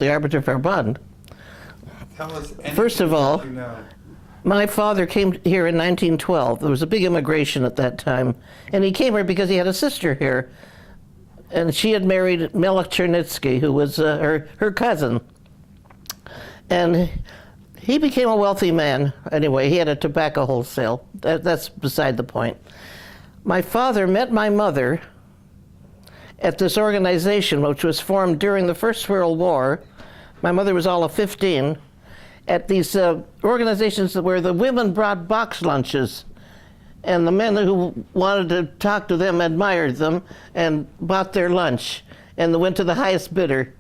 the arbiter verbund. Tell us anything First of all, you know. my father came here in 1912. There was a big immigration at that time. And he came here because he had a sister here. And she had married Melech Chernitsky, who was her cousin. And he became a wealthy man. Anyway, he had a tobacco wholesale. That's beside the point. My father met my mother at this organization, which was formed during the First World War. My mother was all of 15. At these organizations where the women brought box lunches, and the men who wanted to talk to them admired them and bought their lunch, and they went to the highest bidder.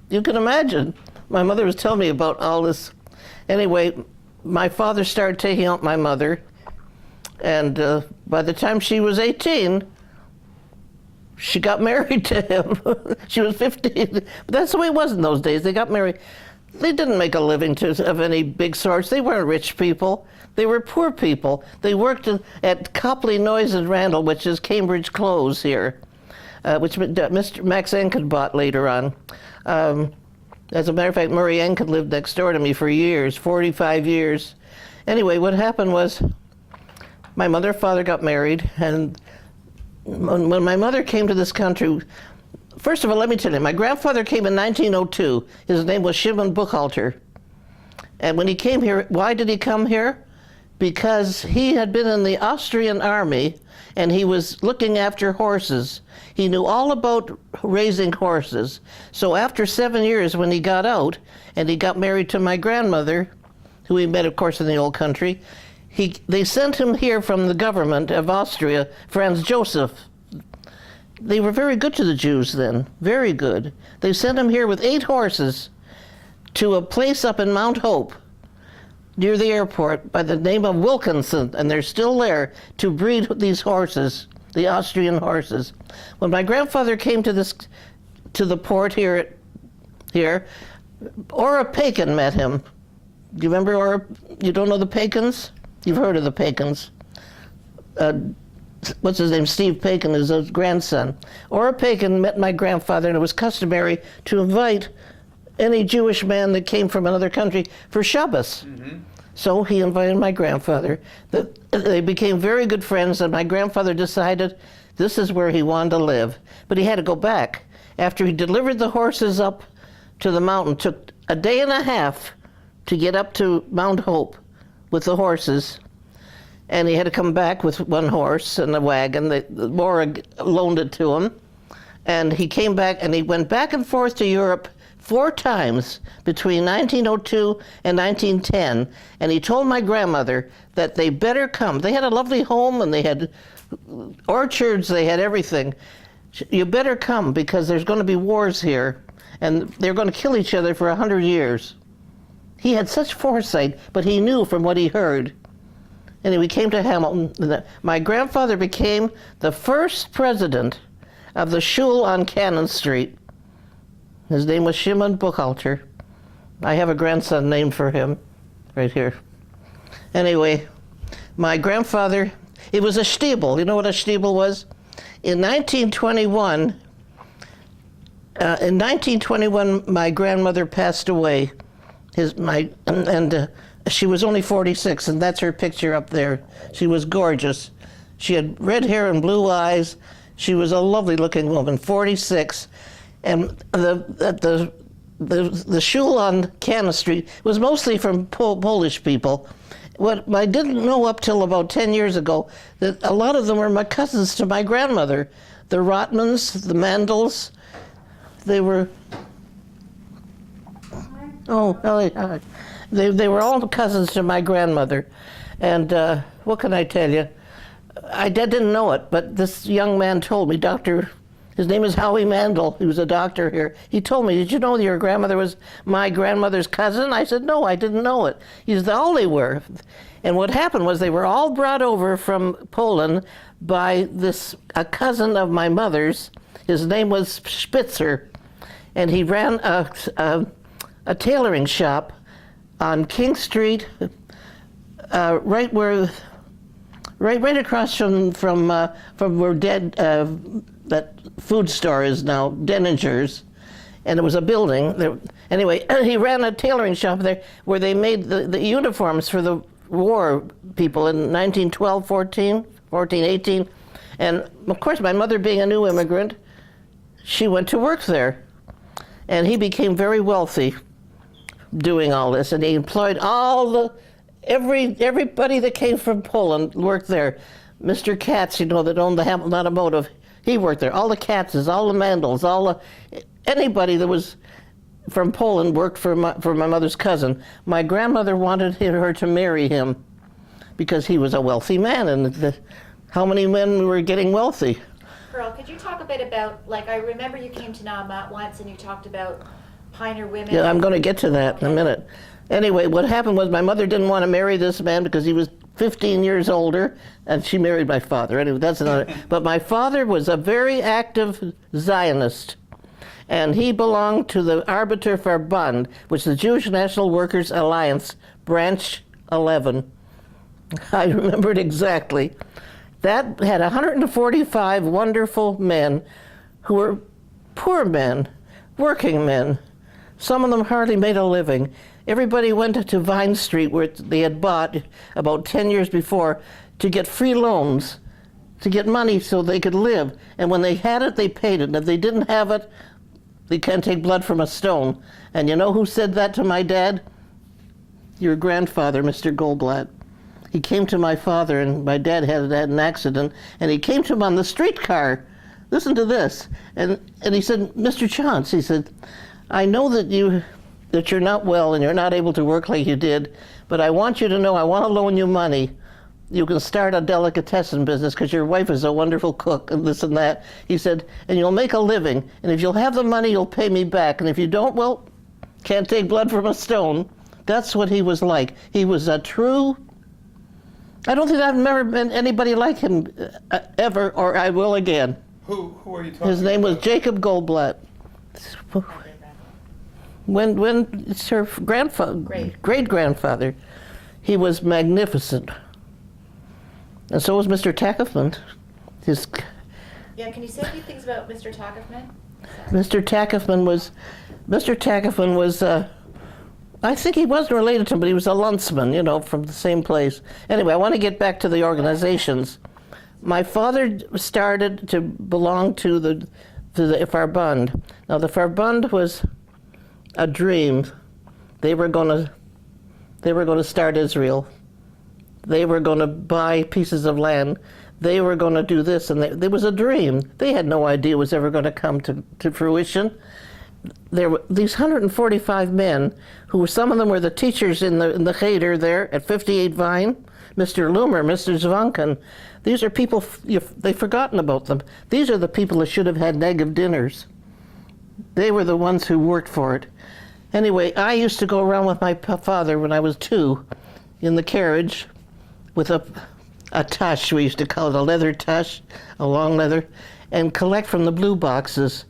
You can imagine. My mother was telling me about all this. Anyway, my father started taking out my mother, and by the time she was 18, she got married to him. She was 15. But that's the way it was in those days. They got married. They didn't make a living of any big sorts. They weren't rich people. They were poor people. They worked at Copley, Noyes and Randall, which is Cambridge Clothes here, which Mr. Max Enkin bought later on. As a matter of fact, Murray Enkin lived next door to me for years, 45 years. Anyway, what happened was my mother and father got married, and when my mother came to this country, first of all, let me tell you, my grandfather came in 1902. His name was Shimon Buchhalter. And when he came here, why did he come here? Because he had been in the Austrian army, and he was looking after horses. He knew all about raising horses. So after 7 years, when he got out, and he got married to my grandmother, who he met, of course, in the old country, they sent him here from the government of Austria, Franz Joseph. They were very good to the Jews then, very good. They sent him here with 8 horses to a place up in Mount Hope, near the airport, by the name of Wilkinson, and they're still there to breed these horses, the Austrian horses. When my grandfather came to the port here, Ora Pakin met him. Do you remember Ora? You don't know the Pakins? You've heard of the Pakins. What's his name? Steve Pakin is his grandson. Ora Pakin met my grandfather, and it was customary to invite any Jewish man that came from another country for Shabbos. Mm-hmm. So he invited my grandfather. They became very good friends, and my grandfather decided this is where he wanted to live. But he had to go back. After he delivered the horses up to the mountain, took a day and a half to get up to Mount Hope with the horses. And he had to come back with one horse and a wagon. The Morag loaned it to him. And he came back, and he went back and forth to Europe 4 times between 1902 and 1910, and he told my grandmother that they better come. They had a lovely home, and they had orchards, they had everything. You better come, because there's going to be wars here, and they're going to kill each other for 100 years. He had such foresight, but he knew from what he heard. And we came to Hamilton. My grandfather became the first president of the shul on Cannon Street. His name was Shimon Buchhalter. I have a grandson named for him, right here. Anyway, my grandfather, it was a shtibel. You know what a shtibel was? In 1921, my grandmother passed away. She was only 46, and that's her picture up there. She was gorgeous. She had red hair and blue eyes. She was a lovely-looking woman, 46. And the shul on Cannon Street was mostly from Polish people. What I didn't know up till about 10 years ago, that a lot of them were my cousins to my grandmother. The Rotmans, the Mandels, they were... They were all cousins to my grandmother. And what can I tell you? I didn't know it, but this young man told me, his name is Howie Mandel. He was a doctor here. He told me, did you know your grandmother was my grandmother's cousin? I said, no, I didn't know it. He said, all they were. And what happened was they were all brought over from Poland by a cousin of my mother's. His name was Spitzer. And he ran a tailoring shop on King Street, right across from where that food store is now, Denninger's. and it was a building. Anyway, he ran a tailoring shop there where they made the uniforms for the war people in 1912, 14, 18. And of course, my mother being a new immigrant, she went to work there. And he became very wealthy doing all this. And he employed everybody that came from Poland worked there. Mr. Katz, you know, that owned the Hamilton Automotive, he worked there. All the Katzes, all the Mandels, anybody that was from Poland worked for my mother's cousin. My grandmother wanted her to marry him because he was a wealthy man, and how many men were getting wealthy? Pearl, could you talk a bit about, like, I remember you came to Namat once and you talked about Pioneer women. Yeah, I'm going to get to that in a minute. Anyway, what happened was my mother didn't want to marry this man because he was 15 years older, and she married my father. Anyway, that's another. But my father was a very active Zionist, and he belonged to the Arbiter Verband, which is the Jewish National Workers Alliance, Branch 11. I remember it exactly. That had 145 wonderful men who were poor men, working men. Some of them hardly made a living. Everybody went to Vine Street, where they had bought about 10 years before, to get free loans, to get money so they could live. And when they had it, they paid it. And if they didn't have it, they can't take blood from a stone. And you know who said that to my dad? Your grandfather, Mr. Goldblatt. He came to my father, and my dad had an accident, and he came to him on the streetcar. Listen to this. And he said, Mr. Chance, he said, I know that you're not well and you're not able to work like you did, but I want you to know I want to loan you money. You can start a delicatessen business because your wife is a wonderful cook and this and that. He said, and you'll make a living, and if you'll have the money, you'll pay me back. And if you don't, well, can't take blood from a stone. That's what he was like. He was a true... I don't think I've ever met anybody like him ever, or I will again. Who are you talking about? His name was Jacob Goldblatt. When it's her great-grandfather, he was magnificent. And so was Mr. Tackefman. Yeah, can you say a few things about Mr. Tackefman? Mr. Tackefman was, I think he wasn't related to him, but he was a Luntsman, you know, from the same place. Anyway, I want to get back to the organizations. My father started to belong to the Verband. Now, the Verband was a dream. They were going to start Israel. They were going to buy pieces of land. They were going to do this, and there was a dream. They had no idea it was ever going to come to fruition. There were these 145 men, who some of them were the teachers in the Cheder there at 58 Vine, Mr. Loomer, Mr. Zvankin. These are people, they've forgotten about them. These are the people that should have had negative dinners. They were the ones who worked for it. Anyway, I used to go around with my father when I was 2 in the carriage with a tush, we used to call it a leather tush, a long leather, and collect from the blue boxes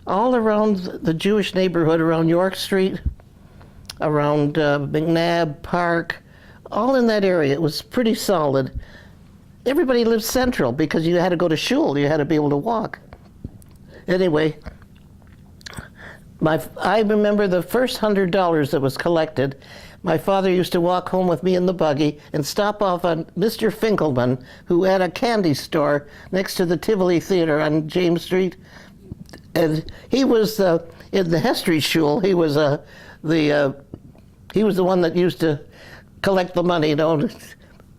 all around the Jewish neighborhood, around York Street, around McNabb Park, all in that area. It was pretty solid. Everybody lived central because you had to go to shul. You had to be able to walk. Anyway, I remember the first $100 that was collected. My father used to walk home with me in the buggy and stop off on Mr. Finkelman, who had a candy store next to the Tivoli Theater on James Street. And he was in the Hestry Shul. He was the one that used to collect the money. You know,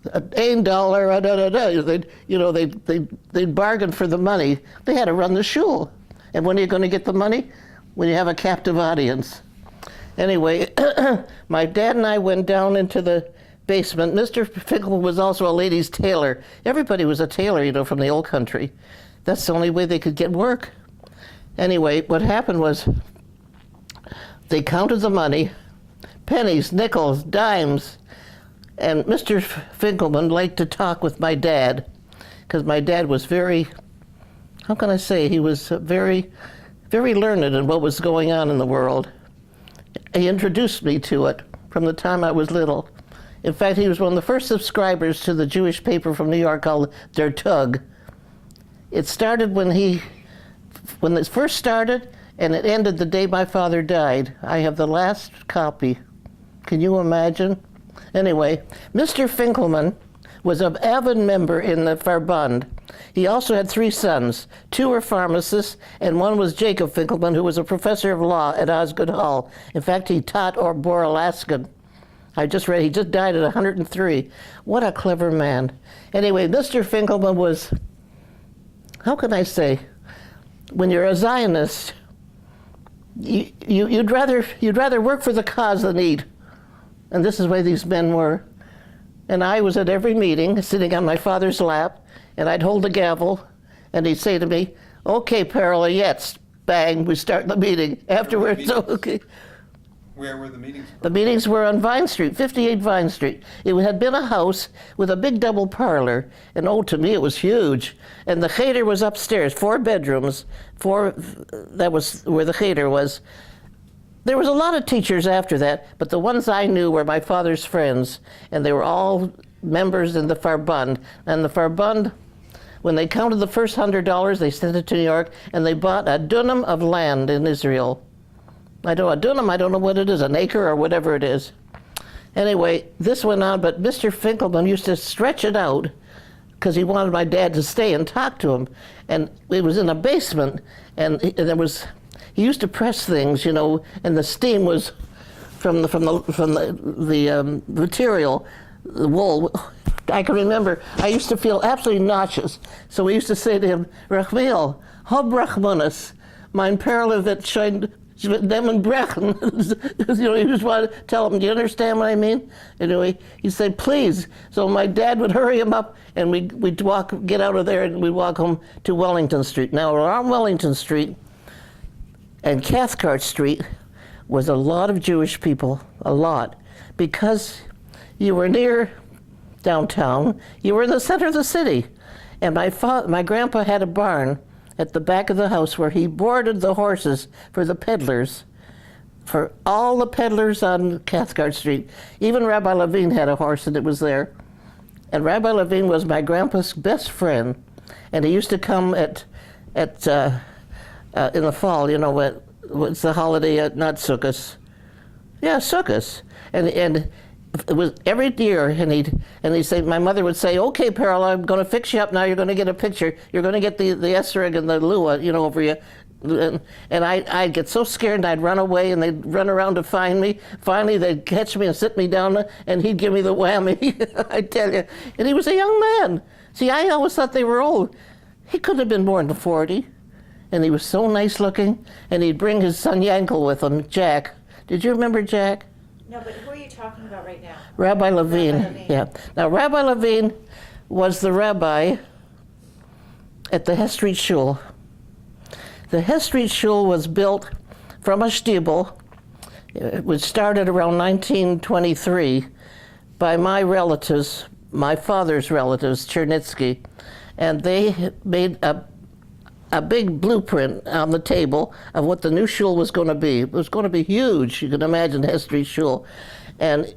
$1, they'd bargain for the money. They had to run the shul. And when are you going to get the money? When you have a captive audience. Anyway, my dad and I went down into the basement. Mr. Finkelman was also a ladies' tailor. Everybody was a tailor, you know, from the old country. That's the only way they could get work. Anyway, what happened was they counted the money, pennies, nickels, dimes, and Mr. Finkelman liked to talk with my dad because my dad was very, how can I say, he was very, very learned in what was going on in the world. He introduced me to it from the time I was little. In fact, he was one of the first subscribers to the Jewish paper from New York called Der Tug. It started when it first started, and it ended the day my father died. I have the last copy. Can you imagine? Anyway, Mr. Finkelman was an avid member in the Verband. He also had 3 sons. 2 were pharmacists, and one was Jacob Finkelman, who was a professor of law at Osgood Hall. In fact, he taught or bore Alaskan. I just read, he just died at 103. What a clever man. Anyway, Mr. Finkelman was, how can I say, when you're a Zionist, you'd rather work for the cause than eat. And this is the way these men were. And I was at every meeting, sitting on my father's lap, and I'd hold the gavel, and he'd say to me, "Okay, Parallettes," bang, we start the meeting. Afterwards, okay. Where were the meetings? The meetings were on Vine Street, 58 Vine Street. It had been a house with a big double parlor, and oh, to me it was huge. And the cheder was upstairs, 4 bedrooms, that was where the cheder was. There was a lot of teachers after that, but the ones I knew were my father's friends, and they were all members in the Verband. And the Verband, when they counted the first $100, they sent it to New York, and they bought a dunam of land in Israel. A dunam, I don't know what it is, an acre or whatever it is. Anyway, this went on, but Mr. Finkelman used to stretch it out because he wanted my dad to stay and talk to him. And it was in a basement, and he used to press things, you know, and the steam was from the material, the wool. I can remember, I used to feel absolutely nauseous. So we used to say to him, "Rachmiel, hob rachmanis, mein Perle wird schon them and brechen." You know, he just wanted to tell him, do you understand what I mean? Anyway, he'd say, "Please." So my dad would hurry him up, and we'd get out of there, and we'd walk home to Wellington Street. Now, around Wellington Street and Cathcart Street was a lot of Jewish people, a lot, because you were near downtown, you were in the center of the city. And my grandpa had a barn at the back of the house where he boarded the horses for the peddlers, for all the peddlers on Cathcart Street. Even Rabbi Levine had a horse, and it was there. And Rabbi Levine was my grandpa's best friend, and he used to come in the fall, you know, what's the holiday, not Sukkot. Yeah, Sukkot. And it was every year, and he'd say, my mother would say, "Okay, Pearl, I'm going to fix you up now. You're going to get a picture. You're going to get the esrog and the lua, you know, over you." And I'd get so scared, and I'd run away, and they'd run around to find me. Finally, they'd catch me and sit me down, and he'd give me the whammy, I tell you. And he was a young man. See, I always thought they were old. He couldn't have been more than 40. And he was so nice looking, and he'd bring his son Yankel with him, Jack. Did you remember Jack? No, but who are you talking about right now? Rabbi Levine. Rabbi Levine. Yeah. Now, Rabbi Levine was the rabbi at the Hess Street Shul. The Hess Street Shul was built from a shtibel, which started around 1923 by my relatives, my father's relatives, Chernitsky, and they made a big blueprint on the table of what the new shul was going to be. It was going to be huge. You can imagine Hess Street Shul. And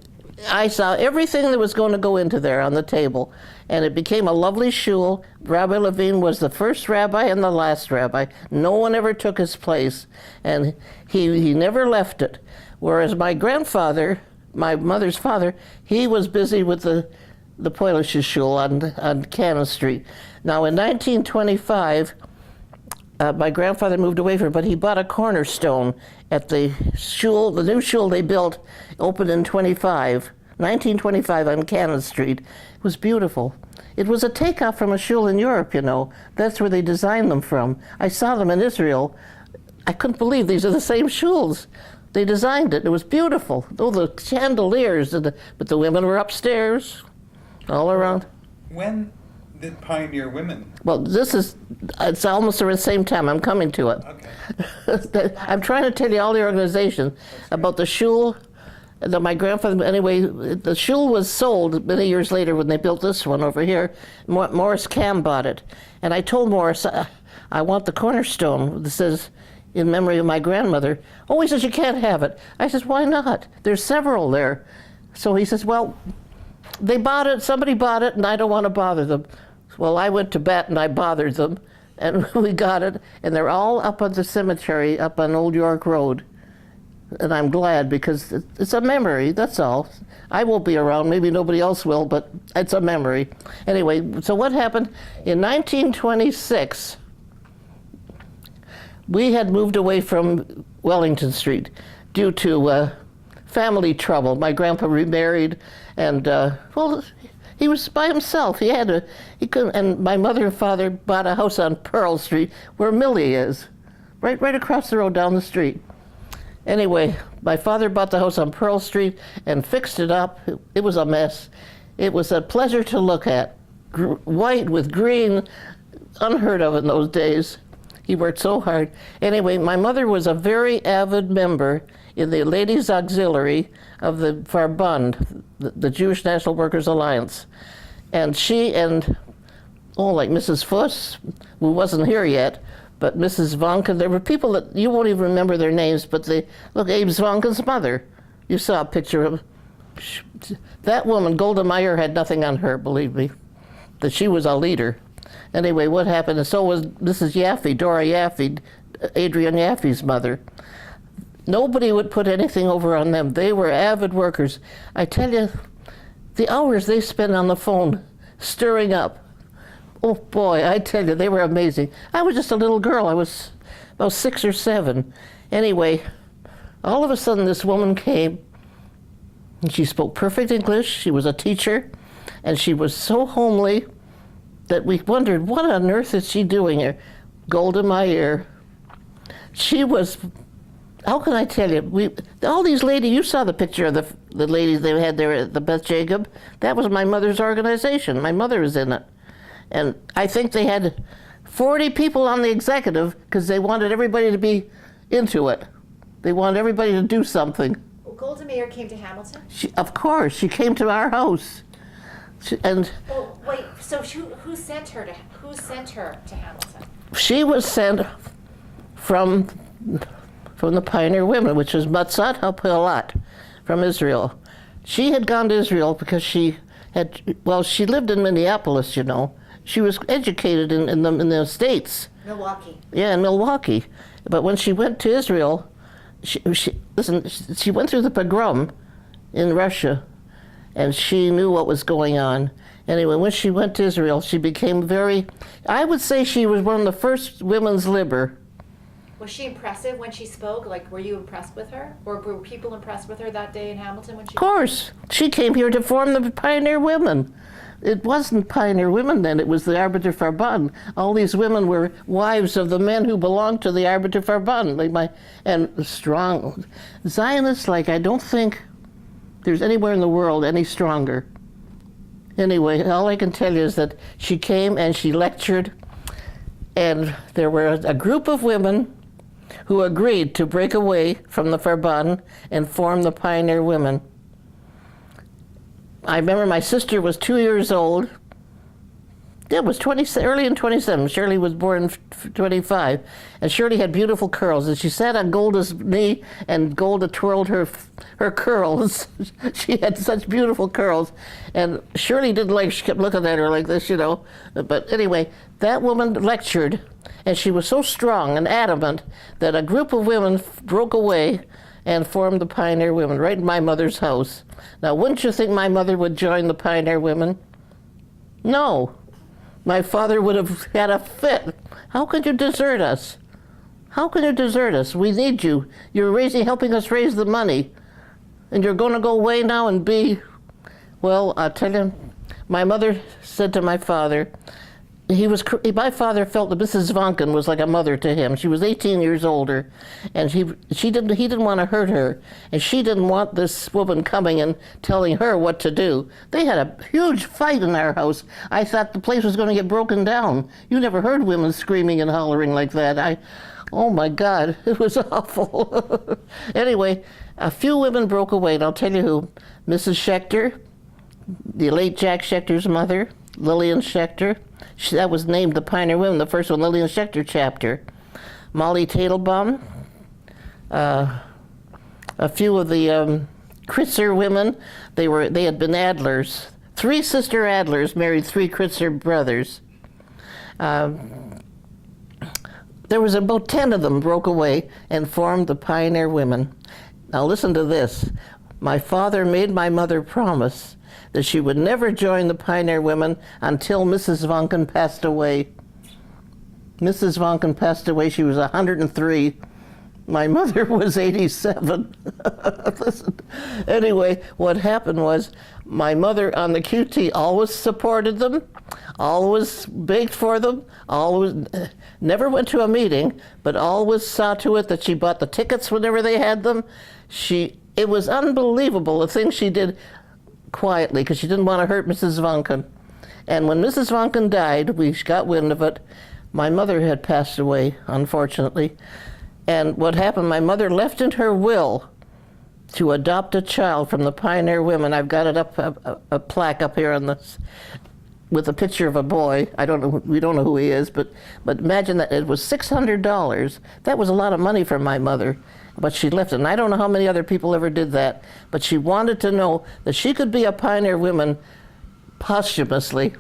I saw everything that was going to go into there on the table. And it became a lovely shul. Rabbi Levine was the first rabbi and the last rabbi. No one ever took his place. And he never left it. Whereas my grandfather, my mother's father, he was busy with the Polish shul on Cannon Street. Now, in 1925, my grandfather moved away from it, but he bought a cornerstone at the shul. The new shul they built opened in 1925 on Cannon Street. It was beautiful. It was a takeoff from a shul in Europe, you know. That's where they designed them from. I saw them in Israel. I couldn't believe these are the same shuls. They designed it. It was beautiful. Oh, the chandeliers, but the women were upstairs, all around. When did Pioneer Women? Well, it's almost around the same time. I'm coming to it. Okay. I'm trying to tell you all the organization about the shul. My grandfather, anyway, the shul was sold many years later when they built this one over here. Morris Cam bought it. And I told Morris, I want the cornerstone that says, in memory of my grandmother. Oh, he says, you can't have it. I says, why not? There's several there. So he says, well, they bought it, somebody bought it, and I don't want to bother them. Well, I went to bat and I bothered them. And we got it, and they're all up at the cemetery up on Old York Road. And I'm glad, because it's a memory, that's all. I won't be around, maybe nobody else will, but it's a memory. Anyway, so what happened? In 1926, we had moved away from Wellington Street due to family trouble. My grandpa remarried, and well, he was by himself. He couldn't, and my mother and father bought a house on Pearl Street, where Millie is, right across the road down the street. Anyway, my father bought the house on Pearl Street and fixed it up. It was a mess. It was a pleasure to look at. White with green, unheard of in those days. He worked so hard. Anyway, my mother was a very avid member in the Ladies Auxiliary of the Verbund, the Jewish National Workers Alliance. And she and, like Mrs. Fuss, who wasn't here yet, but Mrs. Vonken, there were people that you won't even remember their names, but look, Abe Zvonken's mother. You saw a picture of that woman. Golda Meir had nothing on her, believe me, that she was a leader. Anyway, what happened, and so was Mrs. Yaffe, Dora Yaffe, Adrian Yaffe's mother. Nobody would put anything over on them. They were avid workers. I tell you, the hours they spent on the phone stirring up. Oh boy, I tell you, they were amazing. I was just a little girl. I was about 6 or 7. Anyway, all of a sudden this woman came, and she spoke perfect English. She was a teacher, and she was so homely that we wondered, what on earth is she doing here? Golda Meir. She was, how can I tell you, all these ladies, you saw the picture of the ladies they had there at the Beth Jacob. That was my mother's organization. My mother was in it. And I think they had 40 people on the executive because they wanted everybody to be into it. They wanted everybody to do something. Well, Golda Meir came to Hamilton? Of course, she came to our house. Well, wait, so who sent her to Hamilton? She was sent from the Pioneer Women, which was Matzat HaPeolat, from Israel. She had gone to Israel because she lived in Minneapolis, you know. She was educated in the States. Milwaukee. Yeah, in Milwaukee. But when she went to Israel, she went through the pogrom in Russia, and she knew what was going on. Anyway, when she went to Israel, she became I would say she was one of the first women's liber. Was she impressive when she spoke? Like, were you impressed with her? Or were people impressed with her that day in Hamilton when she... Of course. She came here to form the Pioneer Women. It wasn't Pioneer Women then, it was the Arbeiter Verband. All these women were wives of the men who belonged to the Arbeiter Verband. And strong. Zionists, I don't think there's anywhere in the world any stronger. Anyway, all I can tell you is that she came and she lectured, and there were a group of women who agreed to break away from the Verband and form the Pioneer Women. I remember my sister was 2 years old. It was early in 27. Shirley was born in 25. And Shirley had beautiful curls. And she sat on Golda's knee, and Golda twirled her curls. She had such beautiful curls. And Shirley didn't like, she kept looking at her like this, you know. But anyway, that woman lectured, and she was so strong and adamant that a group of women broke away and formed the Pioneer Women right in my mother's house. Now, wouldn't you think my mother would join the Pioneer Women? No. My father would have had a fit. How could you desert us? How can you desert us? We need you. You're helping us raise the money. And you're going to go away now and be... Well, I'll tell you, my mother said to my father, my father felt that Mrs. Vonken was like a mother to him. She was 18 years older, and he didn't want to hurt her, and she didn't want this woman coming and telling her what to do. They had a huge fight in our house. I thought the place was going to get broken down. You never heard women screaming and hollering like that. Oh my God, it was awful. Anyway, a few women broke away, and I'll tell you who. Mrs. Schechter, the late Jack Schechter's mother, Lillian Schechter. That was named the Pioneer Women, the first one, Lillian Schechter chapter. Molly Tadelbaum, a few of the Kritzer women. They had been Adlers. 3 sister Adlers married 3 Kritzer brothers. there was about 10 of them broke away and formed the Pioneer Women. Now listen to this. My father made my mother promise that she would never join the Pioneer Women until Mrs. Vonken passed away. Mrs. Vonken passed away, she was 103. My mother was 87. Listen. Anyway, what happened was my mother on the QT always supported them, always begged for them, always never went to a meeting, but always saw to it that she bought the tickets whenever they had them. It was unbelievable the things she did quietly because she didn't want to hurt Mrs. Vonken. And when Mrs. Vonken died, we got wind of it. My mother had passed away, unfortunately. And what happened, my mother left in her will to adopt a child from the Pioneer Women. I've got it up, a plaque up here on this, with a picture of a boy. We don't know who he is, but imagine that it was $600. That was a lot of money for my mother, but she left it. And I don't know how many other people ever did that, but she wanted to know that she could be a Pioneer Woman posthumously.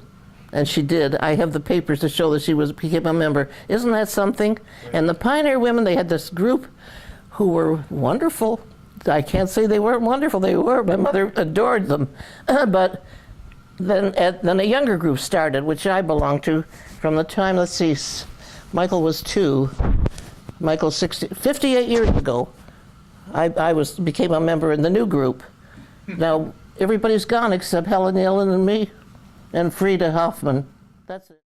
And she did. I have the papers to show that she became a member. Isn't that something? And the Pioneer Women, they had this group who were wonderful. I can't say they weren't wonderful. They were. My mother adored them. But then a younger group started, which I belonged to from the time, let's see, Michael was 2. Michael's 58 years ago. I became a member in the new group. Now, everybody's gone except Helen Yellen and me. And Frida Hoffman. That's it.